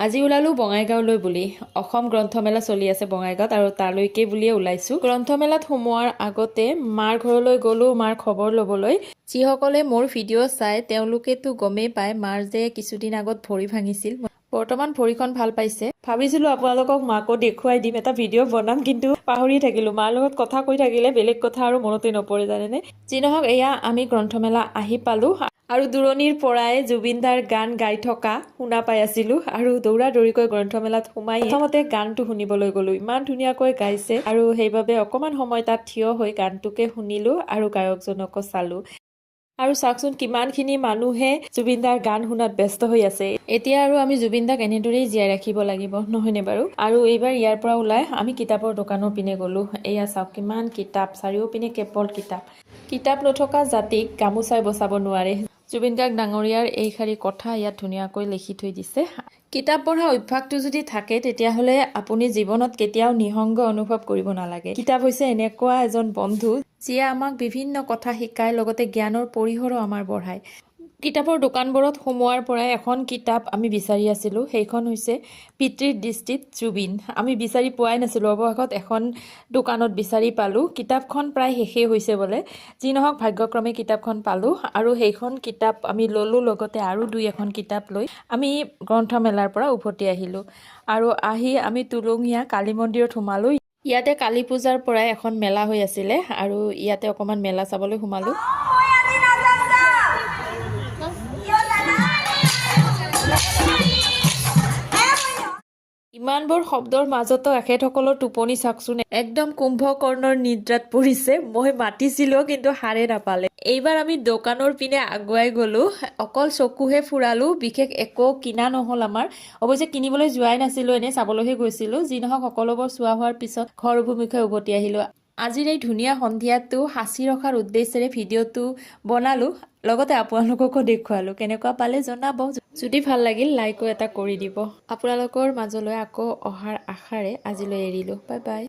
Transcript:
আজি ওলালো বঙাইগাঁওলৈ বুলি। অসম গ্ৰন্থমেলা চলি আছে বঙাইগাঁৱত আৰু তালৈকে বুলিয়ে ওলাইছো। গ্ৰন্থমেলাত সোমোৱাৰ আগতে মাৰ ঘৰলৈ গ'লো মাৰ খবৰ ল'বলৈ। যিসকলে মোৰ ভিডিঅ' চাই তেওঁলোকেতো গমেই পায় মাৰ যে কিছুদিন আগত ভৰি ভাঙিছিল। বৰ্তমান ভৰিখন ভাল পাইছে। ভাবিছিলো আপোনালোকক মাকো দেখুৱাই দিম, এটা ভিডিঅ' বনাম, কিন্তু পাহৰি থাকিলো। মাৰ লগত কথা কৈ থাকিলে বেলেগ কথা আৰু মনতে নপৰে জানেনে। যি নহওক এয়া আমি গ্ৰন্থমেলা আহি পালো আৰু দূৰণিৰ পৰাই জুবিন দাৰ গান গাই থকা শুনা পাই আছিলো আৰু দৌৰা দৌৰিকৈ গ্ৰন্থমেলাত সোমাই প্ৰথমতে গানটো শুনিবলৈ গলো। ইমান ধুনীয়াকৈ গাইছে আৰু সেইবাবে অকমান সময় তাত থিয় হৈ গানটোকে শুনিলো আৰু গায়কজনকো চালো। আৰু চাওকচোন কিমানখিনি মানুহে জুবিন দাৰ গান শুনাত ব্যস্ত হৈ আছে। এতিয়া আৰু আমি জুবিন দাক এনেদৰেই জীয়াই ৰাখিব লাগিব, নহয়নে বাৰু? আৰু এইবাৰ ইয়াৰ পৰা ওলাই আমি কিতাপৰ দোকানৰ পিনে গলো। এয়া চাওক কিমান কিতাপ, চাৰিওপিনে কেৱল কিতাপ। কিতাপ নথকা জাতিক গামোচাই বচাব নোৱাৰে। জুবিন গাৰ্গ ডাঙৰীয়াৰ এইষাৰি কথা ইয়াত ধুনীয়াকৈ লিখি থৈ দিছে। কিতাপ পঢ়া অভ্যাসটো যদি থাকে তেতিয়াহ'লে আপুনি জীৱনত কেতিয়াও নিঃসংগ অনুভৱ কৰিব নালাগে। কিতাপ হৈছে এনেকুৱা এজন বন্ধু যিয়ে আমাক বিভিন্ন কথা শিকায়, লগতে জ্ঞানৰ পৰিসৰো আমাৰ বঢ়ায়। কিতাপৰ দোকানবোৰত সোমোৱাৰ পৰাই এখন কিতাপ আমি বিচাৰি আছিলোঁ। সেইখন হৈছে পিতৃৰ দৃষ্টিত জুবিন। আমি বিচাৰি পোৱাই নাছিলোঁ, অৱশেষত এখন দোকানত বিচাৰি পালোঁ। কিতাপখন প্ৰায় শেষেই হৈছে বোলে। যি নহওক ভাগ্যক্ৰমে কিতাপখন পালোঁ আৰু সেইখন কিতাপ আমি ল'লোঁ, লগতে আৰু দুই এখন কিতাপ লৈ আমি গ্ৰন্থমেলাৰ পৰা উভতি আহিলোঁ। আৰু আহি আমি তুলঙীয়া কালী মন্দিৰত সোমালোঁ। ইয়াতে কালী পূজাৰ পৰাই এখন মেলা হৈ আছিলে আৰু ইয়াতে অকণমান মেলা চাবলৈ সোমালোঁ। ইমানবোৰ শব্দৰ মাজতো এখেতসকলৰ টোপনি চাওকচোন, একদম কুম্ভকৰ্ণৰ নিদ্ৰাত পৰিছে। মই মাতিছিলো কিন্তু সাৰে নাপালে। এইবাৰ আমি দোকানৰ পিনে আগুৱাই গলো, অকল চকুহে ফুৰালো, বিশেষ একো কিনা নহল আমাৰ। অৱশ্যে কিনিবলৈ যোৱাই নাছিলো, এনে চাবলৈহে গৈছিলো। যি নহওক সকলোবোৰ চোৱা হোৱাৰ পিছত ঘৰ অভিমুখে উভতি আহিলো। আজিৰ এই ধুনীয়া সন্ধিয়াটো সাঁচি ৰখাৰ উদ্দেশ্যেৰে ভিডিঅ'টো বনালো, লগতে আপোনালোককো দেখুৱালো। কেনেকুৱা পালে জনাব। যদি ভাল লাগিল লাইকো এটা কৰি দিব। আপোনালোকৰ মাজলৈ আকৌ অহাৰ আশাৰে আজিলৈ এৰিলো। Bye bye.